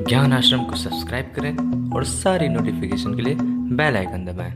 ज्ञान आश्रम को सब्सक्राइब करें और सारी नोटिफिकेशन के लिए बेल आइकन दबाएं।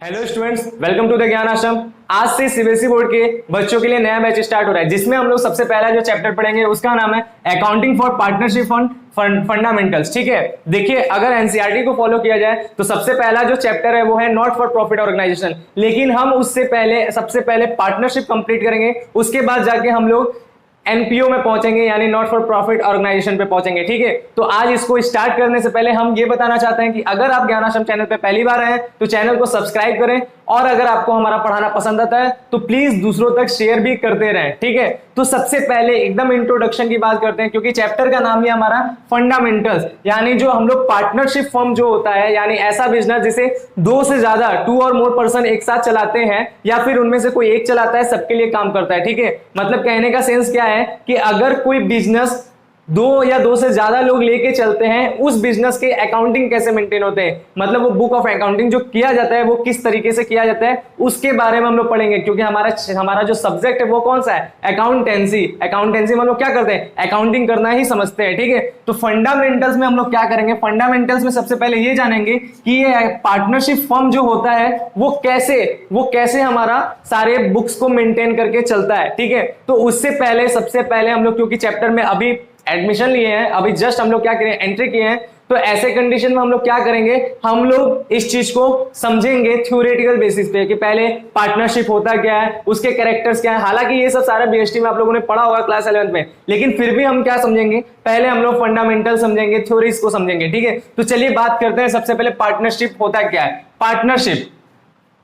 Hello students, welcome to the Gyan Ashram. आज से सीबीएसई बोर्ड के बच्चों के लिए नया बैच स्टार्ट हो रहा है, जिसमें हम लोग सबसे पहला जो चैप्टर पढ़ेंगे उसका नाम है अकाउंटिंग फॉर पार्टनरशिप फंडामेंटल्स। ठीक है, देखिए अगर एनसीईआरटी को फॉलो किया जाए तो सबसे पहला जो चैप्टर है वो है नॉट फॉर प्रॉफिट ऑर्गेनाइजेशन, लेकिन हम उससे पहले सबसे पहले पार्टनरशिप कंप्लीट करेंगे, उसके बाद जाके हम लोग एनपीओ में पहुंचेंगे, यानी नॉट फॉर प्रॉफिट ऑर्गेनाइजेशन पे पहुंचेंगे। ठीक है, तो आज इसको स्टार्ट करने से पहले हम ये बताना चाहते हैं कि अगर आप ज्ञान आश्रम चैनल पे पहली बार आए तो चैनल को सब्सक्राइब करें, और अगर आपको हमारा पढ़ाना पसंद आता है तो प्लीज दूसरों तक शेयर भी करते रहें। ठीक है, तो सबसे पहले एकदम इंट्रोडक्शन की बात करते हैं, क्योंकि चैप्टर का नाम ही हमारा फंडामेंटल्स, यानी जो हम लोग पार्टनरशिप फर्म जो होता है, यानी ऐसा बिजनेस जिसे दो से ज्यादा 2 और मोर पर्सन एक साथ चलाते हैं, या फिर उनमें से कोई एक चलाता है, सबके लिए काम करता है। ठीक है, मतलब कहने का सेंस क्या है कि अगर कोई बिजनेस दो या दो से ज्यादा लोग लेके चलते हैं, उस बिजनेस के अकाउंटिंग कैसे मेंटेन होते हैं, मतलब वो बुक ऑफ अकाउंटिंग जो किया जाता है वो किस तरीके से किया जाता है, उसके बारे में हम लोग पढ़ेंगे। क्योंकि हमारा जो सब्जेक्ट है वो कौन सा है, अकाउंटेंसी। अकाउंटेंसी में हम लोग क्या करते हैं, अकाउंटिंग करना ही समझते हैं। ठीक है, तो फंडामेंटल्स में हम लोग क्या करेंगे, फंडामेंटल्स में सबसे पहले ये जानेंगे कि ये पार्टनरशिप फर्म जो होता है वो कैसे हमारा सारे बुक्स को मेंटेन करके चलता है। ठीक है, तो उससे पहले सबसे पहले हम लोग, क्योंकि चैप्टर में अभी एडमिशन लिए हैं, अभी जस्ट हम लोग क्या करें, एंट्री किए हैं, तो ऐसे कंडीशन में हम लोग क्या करेंगे, हम लोग इस चीज को समझेंगे थ्योरेटिकल बेसिस पे कि पहले पार्टनरशिप होता क्या है, उसके कैरेक्टर्स क्या है। हालांकि ये सब सारा बीएसटी में आप लोगों ने पढ़ा होगा क्लास 11 में, लेकिन फिर भी हम क्या समझेंगे, पहले हम लोग फंडामेंटल समझेंगे, थ्योरीज को समझेंगे। ठीक है, तो चलिए बात करते हैं सबसे पहले पार्टनरशिप होता क्या है। पार्टनरशिप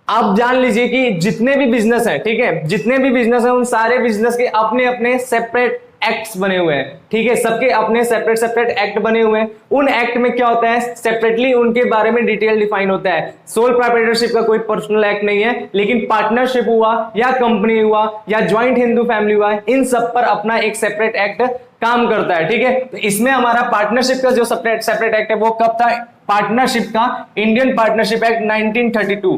आप जान लीजिए कि जितने भी बिजनेस है, ठीक है, जितने भी बिजनेस है उन सारे बिजनेस के अपने अपने सेपरेट एक्ट्स बने हुए हैं। ठीक है, सबके अपने सेपरेट एक्ट बने हुए हैं। उन एक्ट में क्या होता है, सेपरेटली उनके बारे में डिटेल डिफाइन होता है। सोल प्रोप्राइटरशिप का कोई पर्सनल एक्ट नहीं है, लेकिन पार्टनरशिप हुआ या कंपनी हुआ या ज्वाइंट हिंदू फैमिली हुआ, इन सब पर अपना एक सेपरेट एक्ट काम करता है। ठीक है, तो इसमें हमारा पार्टनरशिप का जो सेपरेट एक्ट है वो कब था, पार्टनरशिप का इंडियन पार्टनरशिप एक्ट 1932।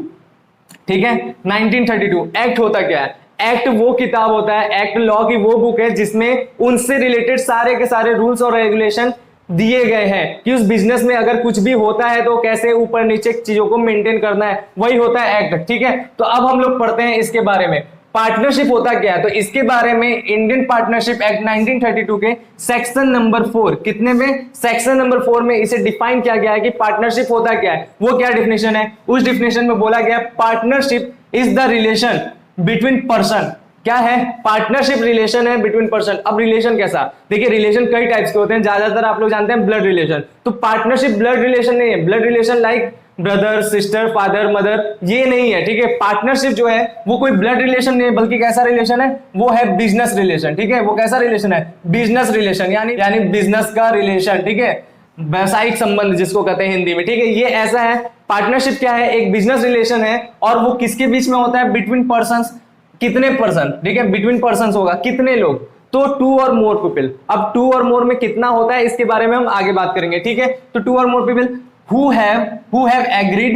ठीक है, 1932 एक्ट होता क्या है, एक्ट वो किताब होता है, एक्ट लॉ की वो बुक है जिसमें उनसे रिलेटेड सारे के सारे रूल्स और रेगुलेशन दिए गए हैं कि उस बिजनेस में अगर कुछ भी होता है तो कैसे ऊपर नीचे चीजों को मेंटेन करना है, वही होता है एक्ट। ठीक है, तो अब हम लोग पढ़ते हैं इसके बारे में, पार्टनरशिप होता क्या है। तो इसके बारे में इंडियन पार्टनरशिप एक्ट 1932 के सेक्शन नंबर 4, कितने में, सेक्शन नंबर 4 में इसे डिफाइन किया गया है कि पार्टनरशिप होता क्या है। वो क्या डिफिनेशन है, उस डिफिनेशन में बोला गया partnership is the relation between person. क्या है, पार्टनरशिप रिलेशन है बिटवीन पर्सन। अब रिलेशन कैसा, देखिए रिलेशन कई टाइप्स के होते हैं, ज्यादातर आप लोग जानते हैं ब्लड रिलेशन, तो पार्टनरशिप ब्लड रिलेशन नहीं है। Blood relation like brother sister father mother, ये नहीं है। ठीक है, पार्टनरशिप जो है वो कोई ब्लड रिलेशन नहीं है, बल्कि कैसा रिलेशन है, वो है बिजनेस रिलेशन। ठीक है, वो कैसा रिलेशन है, बिजनेस रिलेशन, यानी बिजनेस का रिलेशन। ठीक है, व्यवसायिक संबंध जिसको कहते हैं हिंदी में। ठीक है, ये ऐसा है, पार्टनरशिप क्या है, एक बिजनेस रिलेशन है, और वो किसके बीच में होता है, बिटवीन पर्संस। कितने पर्सन, ठीक है, बिटवीन पर्संस होगा, कितने लोग, तो 2 और मोर पीपल। अब 2 और मोर में कितना होता है इसके बारे में हम आगे बात करेंगे। ठीक है, तो 2 और more people who have agreed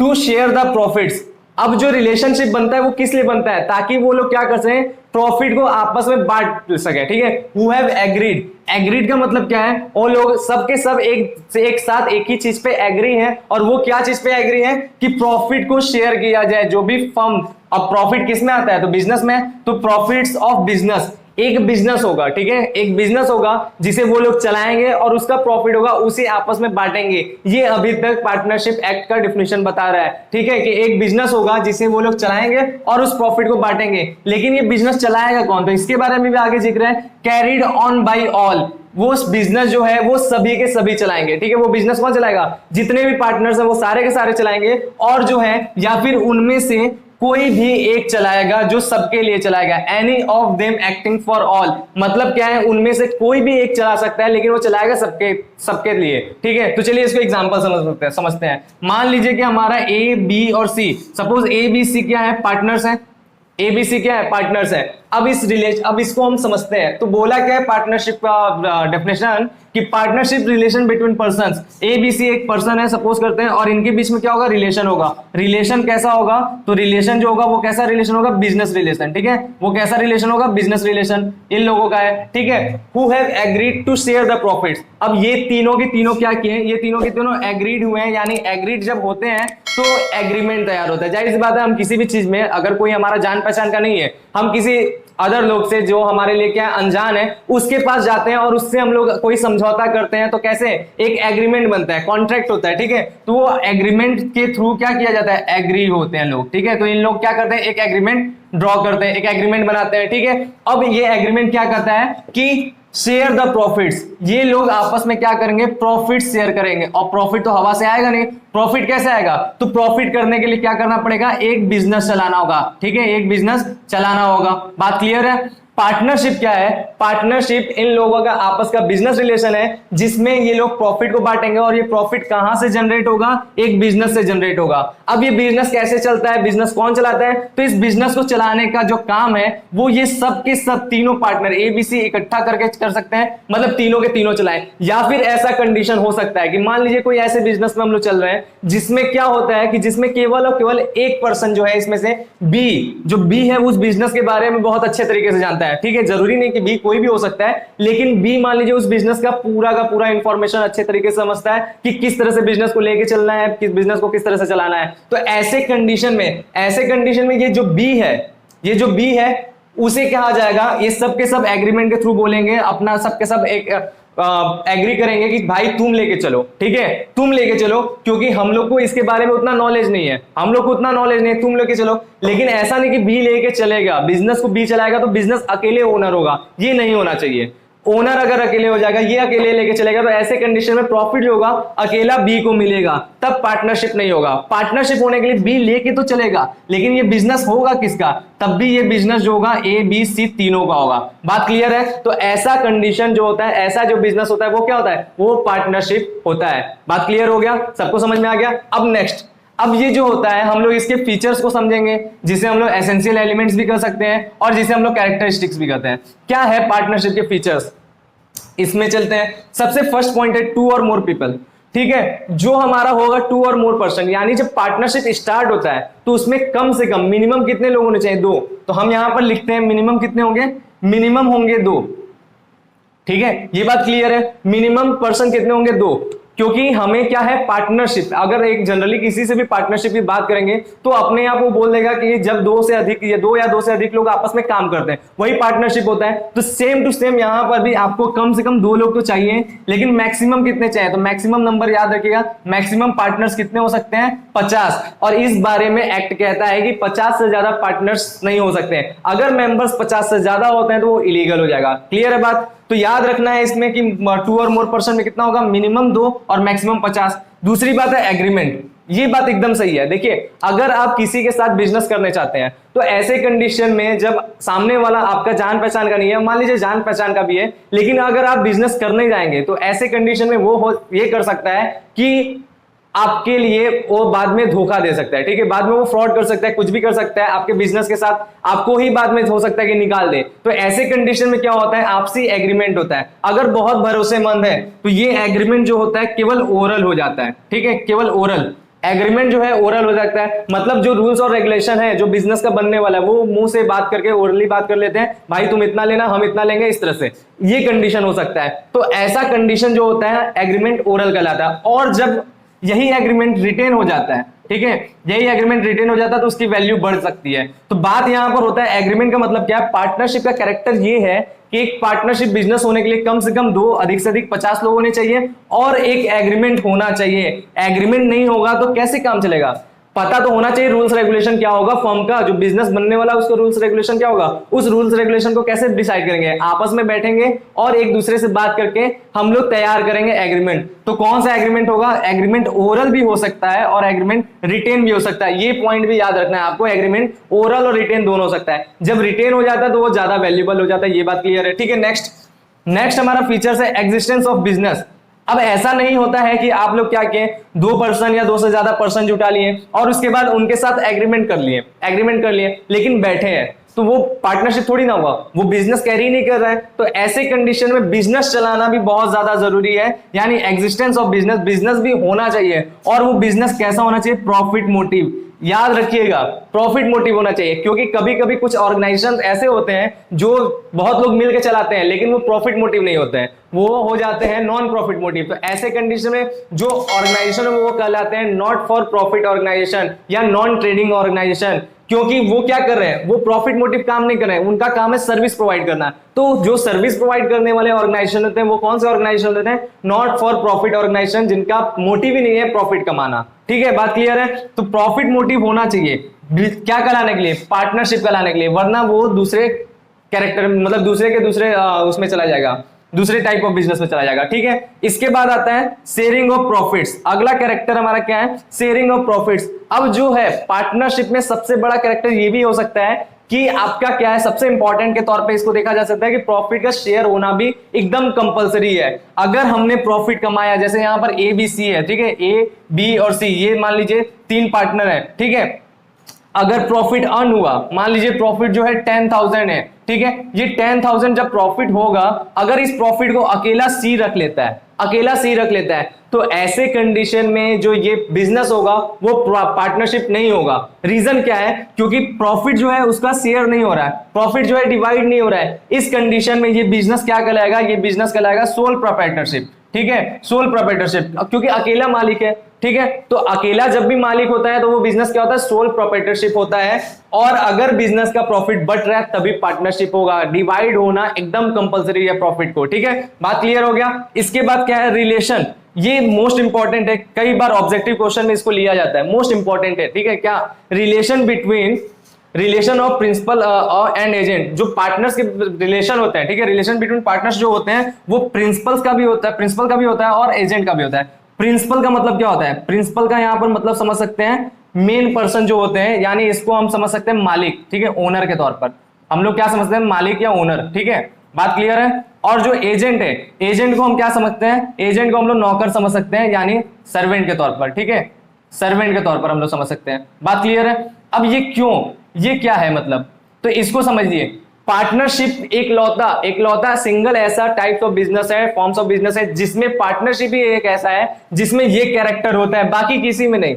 to share the profits। अब जो रिलेशनशिप बनता है वो किस लिए बनता है, ताकि वो लोग क्या कर सकें, प्रॉफिट को आपस में बांट सके। ठीक है, who have agreed का मतलब क्या है, वो लोग सबके सब एक साथ एक ही चीज पे एग्री हैं, और वो क्या चीज पे एग्री है कि प्रॉफिट को शेयर किया जाए, जो भी फर्म। अब प्रॉफिट किस में आता है, तो बिजनेस में, तो प्रॉफिट्स ऑफ बिजनेस, एक बिजनेस होगा। ठीक है, एक बिजनेस होगा जिसे वो लोग चलाएंगे और उसका प्रॉफिट होगा उसे आपस में बांटेंगे। ये अभी तक पार्टनरशिप एक्ट का डिफिनेशन बता रहा है। ठीक है, कि एक बिजनेस होगा जिसे वो लोग चलाएंगे और उस प्रॉफिट को बांटेंगे, लेकिन ये बिजनेस चलाएगा कौन, तो इसके बारे में भी आगे जिक्र है, कैरिड ऑन बाय ऑल। वो बिजनेस जो है वो सभी के सभी चलाएंगे। ठीक है, वो बिजनेस कौन चलाएगा, जितने भी पार्टनर्स हैं वो सारे के सारे चलाएंगे, और जो है या फिर उनमें से कोई भी एक चलाएगा जो सबके लिए चलाएगा, any of them acting for all. मतलब क्या है, उनमें से कोई भी एक चला सकता है, लेकिन वो चलाएगा सबके लिए। ठीक है, तो चलिए इसको एग्जांपल समझते हैं। मान लीजिए कि हमारा ए बी और सी, सपोज ए बी सी क्या है, पार्टनर्स हैं। एबीसी क्या है, पार्टनर्स है। अब इसको हम समझते हैं, तो बोला क्या है पार्टनरशिप का डेफिनेशन, कि partnership relation between persons, A B C एक पर्सन है सपोज करते हैं, और इनके बीच में क्या होगा, रिलेशन होगा। रिलेशन कैसा होगा, तो रिलेशन जो होगा वो कैसा रिलेशन होगा, बिजनेस रिलेशन, ठीक है, वो कैसा रिलेशन होगा, बिजनेस रिलेशन इन लोगों का है, ठीक है। Who have agreed to share the profits, अब ये तीनों की तीनों क्या किए हैं, ये तीनों के तीनों एग्रीड हुए हैं, यानी एग्रीड जब होते हैं तो एग्रीमेंट तैयार होता है। जाहिर सी बात है, हम किसी भी चीज में अगर कोई हमारा जान पहचान का नहीं है, हम किसी अदर लोग से जो हमारे लिए क्या अनजान है उसके पास जाते हैं और उससे हम लोग कोई समझौता करते हैं, तो कैसे एक एग्रीमेंट बनता है, कॉन्ट्रैक्ट होता है, ठीक है। तो वो एग्रीमेंट के थ्रू क्या किया जाता है, एग्री होते हैं लोग, ठीक है। तो इन लोग क्या करते हैं, एक एग्रीमेंट ड्रॉ करते हैं, एक एग्रीमेंट बनाते हैं, ठीक है। अब ये एग्रीमेंट क्या करता है कि शेयर द प्रॉफिट्स, ये लोग आपस में क्या करेंगे, प्रॉफिट शेयर करेंगे, और प्रॉफिट तो हवा से आएगा नहीं, प्रॉफिट कैसे आएगा, तो प्रॉफिट करने के लिए क्या करना पड़ेगा, एक बिजनेस चलाना होगा, ठीक है, एक बिजनेस चलाना होगा। बात क्लियर है। पार्टनरशिप क्या है, पार्टनरशिप इन लोगों का आपस का बिजनेस रिलेशन है जिसमें ये लोग प्रॉफिट को बांटेंगे, और ये प्रॉफिट कहां से जनरेट होगा, एक बिजनेस से जनरेट होगा। अब ये बिजनेस कैसे चलता है, बिजनेस कौन चलाता है, तो इस बिजनेस को चलाने का जो काम है वो ये सब के सब तीनों पार्टनर ए बी सी इकट्ठा करके कर सकते हैं, मतलब तीनों के तीनों चलाएं। या फिर ऐसा कंडीशन हो सकता है कि मान लीजिए कोई ऐसे बिजनेस में हम लोग चल रहे हैं जिसमें क्या होता है कि जिसमें केवल और केवल एक पर्सन जो है इसमें से बी, जो बी है उस बिजनेस के बारे में बहुत अच्छे तरीके से जानता है, ठीक है। जरूरी नहीं कि बी कोई भी हो सकता है, लेकिन बी मान लीजिए उस बिजनेस का पूरा इंफॉर्मेशन अच्छे तरीके से समझता है कि किस तरह से बिजनेस को लेके चलना है, किस बिजनेस को किस तरह से चलाना है। तो ऐसे कंडीशन में ये जो बी है उसे कहा जाएगा, ये सब के सब एग्रीमेंट के थ्रू बोलेंगे, अपना सब के सब एक एग्री करेंगे कि भाई तुम लेके चलो, ठीक है, तुम लेके चलो, क्योंकि हम लोग को इसके बारे में उतना नॉलेज नहीं है, तुम लेके चलो। लेकिन ऐसा नहीं कि बी लेके चलेगा, बिजनेस को बी चलाएगा तो बिजनेस अकेले ओनर होगा, ये नहीं होना चाहिए। ओनर अगर अकेले हो जाएगा, ये अकेले लेके चलेगा, तो ऐसे कंडीशन में प्रॉफिट जो होगा अकेला बी को मिलेगा, तब पार्टनरशिप नहीं होगा। पार्टनरशिप होने के लिए बी लेके तो चलेगा, लेकिन ये बिजनेस होगा किसका, तब भी ये बिजनेस जो होगा ए बी सी तीनों का होगा। बात क्लियर है। तो ऐसा कंडीशन जो होता है, ऐसा जो बिजनेस होता है वो क्या होता है, वो पार्टनरशिप होता है। बात क्लियर हो गया, सबको समझ में आ गया। अब नेक्स्ट, अब ये जो होता है हम लोग इसके फीचर्स को समझेंगे, जिसे हम लोग एसेंशियल एलिमेंट्स भी कर सकते हैं और जिसे हम लोग कैरेक्टरिस्टिक्स भी कहते हैं। क्या है पार्टनरशिप के फीचर्स, इसमें चलते हैं। सबसे फर्स्ट पॉइंट है टू और मोर पीपल, ठीक है। जो हमारा होगा टू और मोर पर्सन, यानी जब पार्टनरशिप स्टार्ट होता है तो उसमें कम से कम मिनिमम कितने लोग होने चाहिए, 2। तो हम यहां पर लिखते हैं मिनिमम कितने होंगे, मिनिमम होंगे 2, ठीक है, ये बात क्लियर है। मिनिमम पर्सन कितने होंगे, 2, क्योंकि हमें क्या है, पार्टनरशिप, अगर एक जनरली किसी से भी पार्टनरशिप की बात करेंगे तो अपने आप वो बोल देगा कि जब 2 से अधिक या 2 से अधिक लोग आपस में काम करते हैं वही पार्टनरशिप होता है। तो सेम टू सेम यहां पर भी आपको कम से कम 2 लोग तो चाहिए, लेकिन मैक्सिमम कितने चाहिए, तो मैक्सिमम नंबर याद रखिएगा, मैक्सिमम पार्टनर्स कितने हो सकते हैं, 50। और इस बारे में एक्ट कहता है कि 50 से ज्यादा पार्टनर्स नहीं हो सकते हैं। अगर मेंबर्स 50 से ज्यादा होते हैं तो वो इलीगल हो जाएगा। क्लियर है बात। तो याद रखना है इसमें कि 2 और मोर पर्सन में कितना होगा, मिनिमम 2 और मैक्सिमम 50। दूसरी बात है एग्रीमेंट, ये बात एकदम सही है। देखिए, अगर आप किसी के साथ बिजनेस करने चाहते हैं तो ऐसे कंडीशन में जब सामने वाला आपका जान पहचान का नहीं है, मान लीजिए जान पहचान का भी है, लेकिन अगर आप बिजनेस करने जाएंगे तो ऐसे कंडीशन में वो ये कर सकता है कि आपके लिए वो बाद में धोखा दे सकता है, ठीक है, बाद में वो फ्रॉड कर सकता है, कुछ भी कर सकता है आपके बिजनेस के साथ, आपको ही बाद में हो सकता है कि निकाल दे। तो ऐसे कंडीशन में क्या होता है, आपसी एग्रीमेंट होता है। अगर बहुत भरोसेमंद है तो ये एग्रीमेंट जो होता है केवल ओरल हो जाता है, ठीक है, केवल ओरल एग्रीमेंट जो है ओरल हो जाता है। मतलब जो रूल्स और रेगुलेशन है जो बिजनेस का बनने वाला है वो मुंह से बात करके ओरली बात कर लेते हैं, भाई तुम इतना लेना हम इतना लेंगे, इस तरह से ये कंडीशन हो सकता है। तो ऐसा कंडीशन जो होता है एग्रीमेंट ओरल कहलाता है। और जब यही एग्रीमेंट रिटेन हो जाता है, ठीक है, यही एग्रीमेंट रिटेन हो जाता है तो उसकी वैल्यू बढ़ सकती है। तो बात यहां पर होता है एग्रीमेंट का मतलब क्या है, पार्टनरशिप का कैरेक्टर ये है कि एक पार्टनरशिप बिजनेस होने के लिए कम से कम 2 अधिक से अधिक 50 लोग होने चाहिए और एक एग्रीमेंट होना चाहिए। एग्रीमेंट नहीं होगा तो कैसे काम चलेगा, पता तो होना चाहिए रूल्स रेगुलेशन क्या होगा फर्म का, जो बिजनेस बनने वाला उसका रूल्स रेगुलेशन क्या होगा, उस रूल्स रेगुलेशन को कैसे डिसाइड करेंगे, आपस में बैठेंगे और एक दूसरे से बात करके हम लोग तैयार करेंगे एग्रीमेंट। तो कौन सा एग्रीमेंट होगा, एग्रीमेंट ओरल भी हो सकता है और एग्रीमेंट रिटेन भी हो सकता है। ये पॉइंट भी याद रखना है आपको, एग्रीमेंट ओरल और रिटेन दोनों हो सकता है। जब रिटेन हो जाता है तो वो ज्यादा वैल्यूएबल हो जाता है, ये बात क्लियर है, ठीक है। नेक्स्ट हमारा फीचर्स है एग्जिस्टेंस ऑफ बिजनेस। अब ऐसा नहीं होता है कि आप लोग क्या किए, 2 पर्सन या 2 से ज्यादा पर्सन जुटा लिए और उसके बाद उनके साथ एग्रीमेंट कर लिए, लेकिन बैठे हैं, तो वो पार्टनरशिप थोड़ी ना हुआ, वो बिजनेस कैरी नहीं कर रहा है। तो ऐसे कंडीशन में बिजनेस चलाना भी बहुत ज्यादा जरूरी है, यानी एग्जिस्टेंस ऑफ बिजनेस, बिजनेस भी होना चाहिए। और वो बिजनेस कैसा होना चाहिए? Profit motive. याद रखिएगा, प्रॉफिट मोटिव होना चाहिए, क्योंकि कभी कभी कुछ ऑर्गेनाइजेशन ऐसे होते हैं जो बहुत लोग मिलकर चलाते हैं, लेकिन वो प्रॉफिट मोटिव नहीं होते हैं, वो हो जाते हैं नॉन प्रॉफिट मोटिव। तो ऐसे कंडीशन में जो ऑर्गेनाइजेशन है वो कहलाते हैं नॉट फॉर प्रॉफिट ऑर्गेनाइजेशन या नॉन ट्रेडिंग ऑर्गेनाइजेशन, क्योंकि वो क्या कर रहे हैं? वो प्रॉफिट मोटिव काम नहीं कर रहे हैं, उनका काम है सर्विस प्रोवाइड करना। तो जो सर्विस प्रोवाइड करने वाले ऑर्गेनाइजेशन होते हैं वो कौन से ऑर्गेनाइजेशन होते हैं? नॉट फॉर प्रॉफिट ऑर्गेनाइजेशन, जिनका मोटिव ही नहीं है प्रॉफिट कमाना। ठीक है, बात क्लियर है? तो प्रॉफिट मोटिव होना चाहिए, क्या कराने के लिए? पार्टनरशिप कराने के लिए, वरना वो दूसरे कैरेक्टर, मतलब दूसरे के दूसरे उसमें चला जाएगा, दूसरे टाइप ऑफ बिजनेस में चला जाएगा। ठीक है, इसके बाद आता है शेयरिंग ऑफ प्रॉफिट्स। अगला कैरेक्टर हमारा क्या है? Sharing of profits. अब जो है पार्टनरशिप में सबसे बड़ा कैरेक्टर ये भी हो सकता है कि आपका क्या है, सबसे इंपॉर्टेंट के तौर पे इसको देखा जा सकता है कि प्रॉफिट का शेयर होना भी एकदम कंपलसरी है। अगर हमने प्रॉफिट कमाया, जैसे यहां पर ए बी सी है, ठीक है, ए बी और सी, ये मान लीजिए 3 पार्टनर है। ठीक है, अगर प्रॉफिट अर्न हुआ, मान लीजिए प्रॉफिट जो है 10,000 है, ठीक है, ये 10,000 जब प्रॉफिट होगा, अगर इस प्रॉफिट को अकेला सी रख लेता है, अकेला सी रख लेता है, तो ऐसे कंडीशन में जो ये बिजनेस होगा वो पार्टनरशिप नहीं होगा। रीजन क्या है? क्योंकि प्रॉफिट जो है उसका शेयर नहीं हो रहा है, प्रॉफिट जो है डिवाइड नहीं हो रहा है। इस कंडीशन में ये बिजनेस क्या कहलाएगा? ये बिजनेस कहलाएगा सोल प्रोप्राइटरशिप। ठीक है, सोल प्रोप्राइटरशिप, क्योंकि अकेला मालिक है। ठीक है, तो अकेला जब भी मालिक होता है तो वो बिजनेस क्या होता है? सोल प्रोप्राइटरशिप होता है। और अगर बिजनेस का प्रॉफिट बढ़ रहा है तभी पार्टनरशिप होगा, डिवाइड होना एकदम कंपलसरी है प्रॉफिट को। ठीक है, बात क्लियर हो गया? इसके बाद क्या है? रिलेशन। ये मोस्ट इंपॉर्टेंट है, कई बार ऑब्जेक्टिव क्वेश्चन में इसको लिया जाता है, मोस्ट इंपॉर्टेंट है। ठीक है, क्या? Relation between, relation of principal and agent. जो पार्टनर्स के रिलेशन होते हैं, ठीक है, रिलेशन बिटवीन पार्टनर्स जो होते हैं वो प्रिंसिपल्स का भी होता है, प्रिंसिपल का भी होता है और एजेंट का भी होता है। प्रिंसिपल का मतलब क्या होता है? प्रिंसिपल का यहां पर मतलब समझ सकते हैं मेन पर्सन जो होते हैं, यानी इसको हम समझ सकते हैं मालिक। ठीक है, ओनर के तौर पर हम लोग क्या समझते हैं? मालिक या ओनर। ठीक है, बात क्लियर है? और जो एजेंट है, एजेंट को हम क्या समझते हैं? एजेंट को हम लोग नौकर समझ सकते हैं, यानी सर्वेंट के तौर पर। ठीक है, सर्वेंट के तौर पर हम लोग समझ सकते हैं। बात क्लियर है? अब ये क्यों, ये क्या है मतलब, तो इसको समझिए। पार्टनरशिप एक लौता सिंगल ऐसा टाइप ऑफ बिजनेस है, फॉर्म्स ऑफ बिजनेस है, जिसमें पार्टनरशिप ही एक ऐसा है जिसमें ये कैरेक्टर होता है, बाकी किसी में नहीं।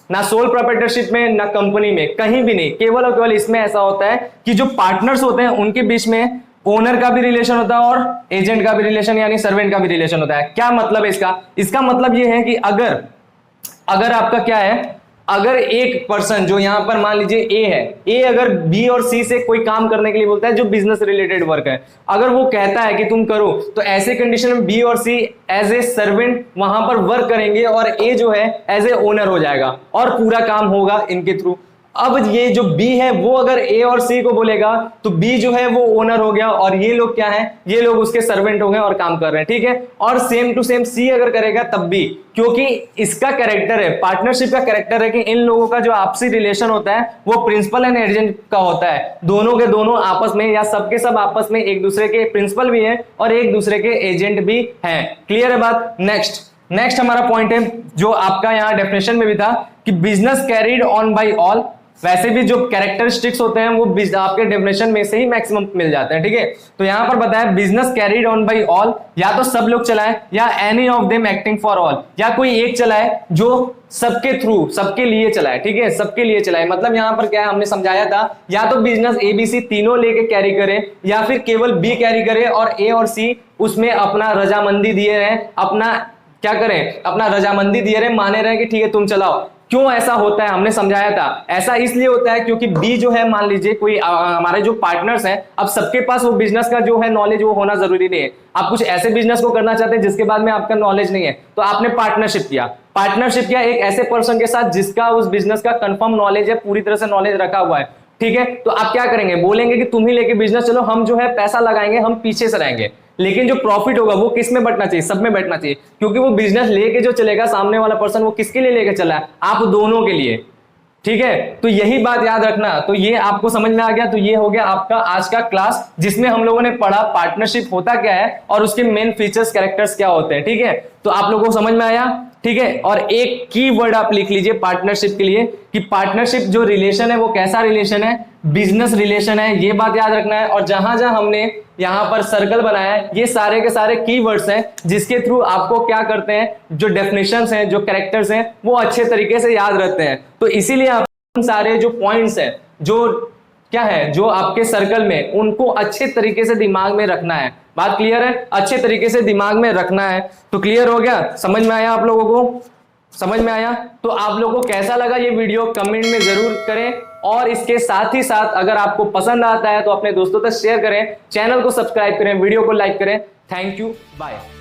ना सोल प्रोप्राइटरशिप में, ना कंपनी में, कहीं भी नहीं। केवल और केवल इसमें ऐसा होता है कि जो पार्टनर्स होते हैं उनके बीच में ओनर का भी रिलेशन होता है और एजेंट का भी रिलेशन, यानी सर्वेंट का भी रिलेशन होता है। क्या मतलब है इसका? इसका मतलब ये है कि अगर आपका क्या है, अगर एक पर्सन जो यहां पर मान लीजिए ए है, ए अगर बी और सी से कोई काम करने के लिए बोलता है जो बिजनेस रिलेटेड वर्क है, अगर वो कहता है कि तुम करो, तो ऐसे कंडीशन में बी और सी एज ए सर्वेंट वहां पर वर्क करेंगे और ए जो है एज ए ओनर हो जाएगा और पूरा काम होगा इनके थ्रू। अब ये जो बी है वो अगर ए और सी को बोलेगा तो बी जो है वो ओनर हो गया और ये लोग क्या है? ये लोग उसके सर्वेंट हो गए और काम कर रहे हैं। ठीक है, और सेम टू सेम सी अगर करेगा तब भी, क्योंकि इसका कैरेक्टर है, पार्टनरशिप का कैरेक्टर है कि इन लोगों का जो आपसी रिलेशन होता है वो प्रिंसिपल एंड एजेंट का होता है। दोनों के दोनों आपस में या सबके सब आपस में एक दूसरे के प्रिंसिपल भी है और एक दूसरे के एजेंट भी है। क्लियर है बात? नेक्स्ट हमारा पॉइंट है जो आपका यहाँ डेफिनेशन में भी था कि business carried on by all. वैसे भी जो कैरेक्टरिस्टिक्स होते हैं वो आपके डेफिनेशन में से ही मैक्सिमम मिल जाते हैं। ठीक है, तो यहां पर बताया business carried on by all, या तो सब लोग चलाएं या any of them acting for all, या कोई एक चलाए जो सबके थ्रू, सबके लिए चलाए। ठीक है, सबके लिए चलाए मतलब यहां पर क्या है, हमने समझाया था, या तो बिजनेस ए बी सी तीनों लेके कैरी करे या फिर केवल बी कैरी करे और ए और सी उसमें अपना रजामंदी दिए रहे, अपना क्या करें, अपना रजामंदी दिए रहे, माने रहे कि ठीक है तुम चलाओ। क्यों ऐसा होता है हमने समझाया था। ऐसा इसलिए होता है क्योंकि बी जो है, मान लीजिए कोई हमारे जो पार्टनर्स हैं, अब सबके पास वो बिजनेस का जो है नॉलेज वो होना जरूरी नहीं है। आप कुछ ऐसे बिजनेस को करना चाहते हैं जिसके बाद में आपका नॉलेज नहीं है, तो आपने पार्टनरशिप किया एक ऐसे पर्सन के साथ जिसका उस बिजनेस का कंफर्म नॉलेज है, पूरी तरह से नॉलेज रखा हुआ है। ठीक है, तो आप क्या करेंगे, बोलेंगे कि तुम ही लेके बिजनेस चलो, हम जो है पैसा लगाएंगे, हम पीछे से रहेंगे, लेकिन जो प्रॉफिट होगा वो किस में बंटना चाहिए? सब में बैठना चाहिए, क्योंकि वो बिजनेस लेके जो चलेगा सामने वाला पर्सन, वो किसके लिए लेके चला है? आप दोनों के लिए। ठीक है, तो यही बात याद रखना। तो ये आपको समझ में आ गया। तो ये हो गया आपका आज का क्लास, जिसमें हम लोगों ने पढ़ा पार्टनरशिप होता क्या है और उसके मेन फीचर्स, कैरेक्टर्स क्या होते हैं। ठीक है, तो आप लोगों को समझ में आया। ठीक है। और एक की वर्ड आप लिख लीजिए पार्टनरशिप के लिए कि पार्टनरशिप जो रिलेशन है वो कैसा रिलेशन है, बिजनेस रिलेशन है, ये बात याद रखना है। और जहां जहां हमने यहां पर सर्कल बनाया है ये सारे के सारे कीवर्ड्स हैं जिसके थ्रू आपको क्या करते हैं, जो डेफिनेशंस हैं, जो कैरेक्टर्स हैं वो अच्छे तरीके से याद रहते हैं। तो इसीलिए आप सारे जो पॉइंट्स हैं, जो क्या है, जो आपके सर्कल में, उनको अच्छे तरीके से दिमाग में रखना है। बात क्लियर है? अच्छे तरीके से दिमाग में रखना है। तो क्लियर हो गया? समझ में आया आप लोगों को? समझ में आया? तो आप लोगों को कैसा लगा ये वीडियो कमेंट में जरूर करें। और इसके साथ ही साथ अगर आपको पसंद आता है तो अपने दोस्तों तक शेयर करें, चैनल को सब्सक्राइब करें, वीडियो को लाइक करें। Thank you, bye.